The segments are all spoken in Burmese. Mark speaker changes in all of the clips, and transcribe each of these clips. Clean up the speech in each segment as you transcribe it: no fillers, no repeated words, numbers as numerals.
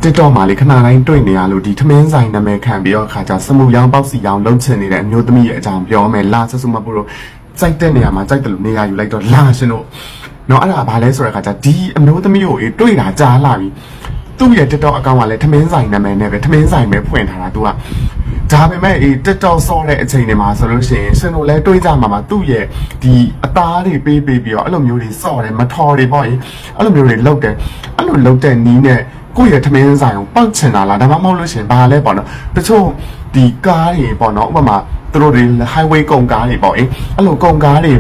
Speaker 1: တစ်တော်မှာလေခဏတိုင်းတွေ့နေရလို့ဒီထမင်းဆိုင်နာမည်ခံပြီးတော့ခါကျစမှုရောင်းပေါက်စီရောင်းလုံးချင်နေတဲ့အမျိုးသမီးရဲ့အကြောင်းပြောမယ်လာဆဆူမပူတို့စိုက်တဲ့နေရာမှာစိုက်တယ်လို့နေရာယူလိုက်တော့လာရှင်တို့နော်အဲ့ဒါဘာလဲဆိုတဲ့ခါကျဒီအမျိုးသမီးကိုတွေ့တာကြားလာပြီသူ့ရဲ့တစ်တော်အကောင့်ကလည်းထမင်းဆိုင်နာမည်နဲ့ပဲထမင်းဆိုင်ပဲဖွင့်ထားတာသူကဒါပေမဲ့တစ်တော်ဆော့တဲ့အချိန်တွေမှာဆိုလို့ရှိရင်ရှင်တို့လည်းတွေးကြမှာသူ့ရဲ့ဒီအသားတွေပေးပြီးတော့အဲ့လိုမျိုးတွေဆော့တယ်မထော်တွေပေါ့အဲ့လိုမျိုးတွေလုပ်တယ်အဲ့လိုလုပ်တဲ့နီးနဲ့ကိုယ့်ရဲ့ထမင်းဆိုင်ကိုပောက်ချင်တာလားဒါမှမဟုတ်လို့ရှင်ဘာလဲပေါ့နော်တချို့ဒီကားတွေပေါ့နော်ဥပမာသူတို့တွေ highway ကုန်ကားတွေပေါ့အဲ့လိုကုန်ကားတွေ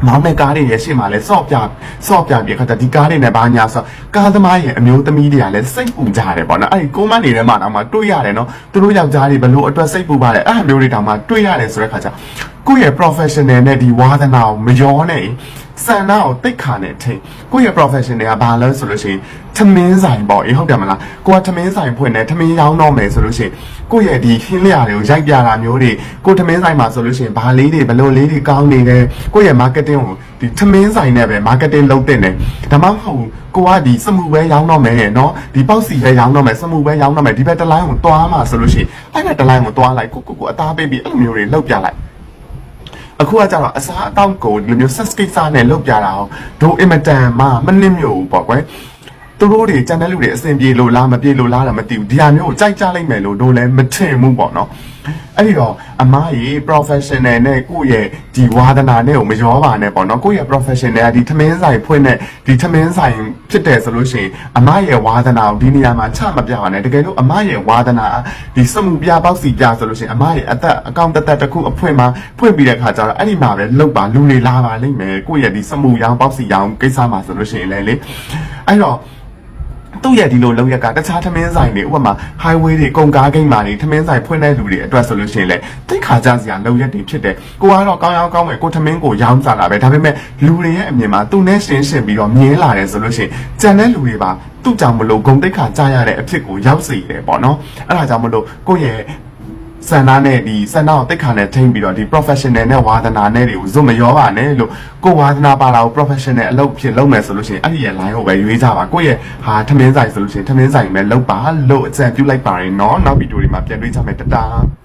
Speaker 1: မောင်းတဲ့ကားတွေရဲ့ရှေ့မှာလဲဆော့ပြပြီးခါကျဒီကားတွေနဲ့ဘာညာဆိုကားသမားရဲ့အမျိုးသမီးတွေကလည်းစိတ်ပူကြတယ်ပေါ့နော်အဲ့ဒီကိုမန်းနေတဲ့မှာတော့မှတွေ့ရတယ်နော်သူတို့ယောက်ျားတွေဘလို့အတွက်စိတ်ပူပါလဲအဲ့အမျိုးတွေတောင်မှတွေ့ရတယ်ဆိုတဲ့ခါကျကိုယ့်ရဲ့ professional နဲ့ဒီဝါသနာကိုမရောနဲ့စံနာကိုတိတ်ခါနဲ့ထိန်ကိုယ့်ရဲ့ professional ကဘာလဲဆိုလို့ရှိရင်ထမင်းဆိုင်ပေါ့ဟုတ်တယ်မလားကိုကထမင်းဆိုင်ဖွင့်နေထမင်းရောင်းတော့မယ်ဆိုလို့ရှိရင်ကိုယ့်ရဲ့ဒီခင်းလျာတွေကိုရိုက်ပြတာမျိုးတွေကိုထမင်းဆိုင်မှာဆိုလို့ရှိရင်ဘာလေးတွေဘလို့လေးတွေကောင်းနေတယ်ကိုယ့်ရဲ့ marketing ကိုဒီထမင်းဆိုင်နဲ့ပဲ marketing လုပ်တင်တယ်ဒါမှမဟုတ်ကိုကဒီစမှုပဲရောင်းတော့မယ်နော်ဒီပေါက်စီပဲရောင်းတော့မယ်စမှုပဲရောင်းတော့မယ်ဒီဘက်တစ်လိုင်းကိုတွားမှာဆိုလို့ရှိရင်အဲ့ဘက်တစ်လိုင်းကိုတွားလိုက်ကိုအသားပေးပြီးအဲ့လိုမျိုးတွေလုပ်ပြလိုက်အခုကကြတော့အစားအသောက်ကိုဒီလိုမျိုး set skate စားနဲ့လုပ်ပြတာအောင်ဒိုအင်မတန်မှမနှိမ့်မြို့ဘူးပေါ့ကွယ်သူတို့တွေကျန်တဲ့လူတွေအဆင်ပြေလို့လားမပြေလို့လားတော့မသိဘူးဒီဟာမျိုးကိုကြိုက်ကြလိုက်မယ်လို့တို့လည်းမထင်ဘူးပေါ့နော်အဲ့ဒီတော့အမားကြီး professional နဲ့ကိုယ့်ရဲ့ဒီဝါသနာနဲ့ကိုမရောပါနဲ့ပေါ့နော်ကိုယ့်ရဲ့ professional ကဒီထမင်းဆိုင်ဖွင့်တဲ့ဒီထမင်းဆိုင်ဖြစ်တယ်ဆိုလို့ရှိရင်အမားရဲ့ဝါသနာကိုဒီနေရာမှာချမပြပါနဲ့တကယ်လို့အမားရဲ့ဝါသနာဒီစမှုပြပေါက်စီပြဆိုလို့ရှိရင်အမားရဲ့အကောင့်တက်တစ်ခုအဖွင့်မှာဖွင့်ပြီးတဲ့ခါကျတော့အဲ့ဒီမှာပဲလုတ်ပါလူတွေလာပါလိမ့်မယ်ကိုယ့်ရဲ့ဒီစမှုရောင်းပေါက်စီရောင်းကိစ္စမှာဆိုလို့ရှိရင်လည်းလေအဲ့တော့သူ့ရဲ့ဒီလိုလောက်ရကတခြားထမင်းဆိုင်တွေဥပမာ highway တွေကုန်ကားဂိမ်းမှာတွေထမင်းဆိုင်ဖွင့်တဲ့လူတွေအတွက်ဆိုလို့ရှိရင်လေတိတ်ခါကြစရာလောက်ရက်တွေဖြစ်တယ်ကိုကတော့ကောင်းကောင်းမယ်ကိုထမင်းကိုရောင်းစားတာပဲဒါပေမဲ့လူတွေရဲ့အမြင်မှာသူနဲ့ရှင်းပြီးတော့မြင်လာတယ်ဆိုလို့ရှိရင်ကြံတဲ့လူတွေပါသူ့ကြောင့်မလို့ဂုံတိတ်ခါကြရတဲ့အဖြစ်ကိုရောက်စေတယ်ပေါ့နော်အဲ့ဒါကြောင့်မလို့ကိုရဲ့စန္ဒာနဲ့ဒီစန္ဒာကိုတိတ်ခါနဲ့ထိမ့်ပြီးတော့ဒီ professional နဲ့ဝါသနာနဲ့တွေကိုဇွတ်မရောပါနဲ့လို့ကိုဝါသနာပါတာကို professional အလုပ်ဖြစ်လုပ်မယ်ဆိုလို့ရှိရင်အဲ့ဒီရဲ့ line ကိုပဲရွေးကြပါကိုရဲ့ဟာထမင်းဆိုင်ဆိုလို့ရှိရင်ထမင်းဆိုင်ပဲလုပ်ပါလို့အကြံပြုလိုက်ပါရင်เนาะနောက်ဗီဒီယိုတွေမှာပြန်တွေ့ကြမယ်တတား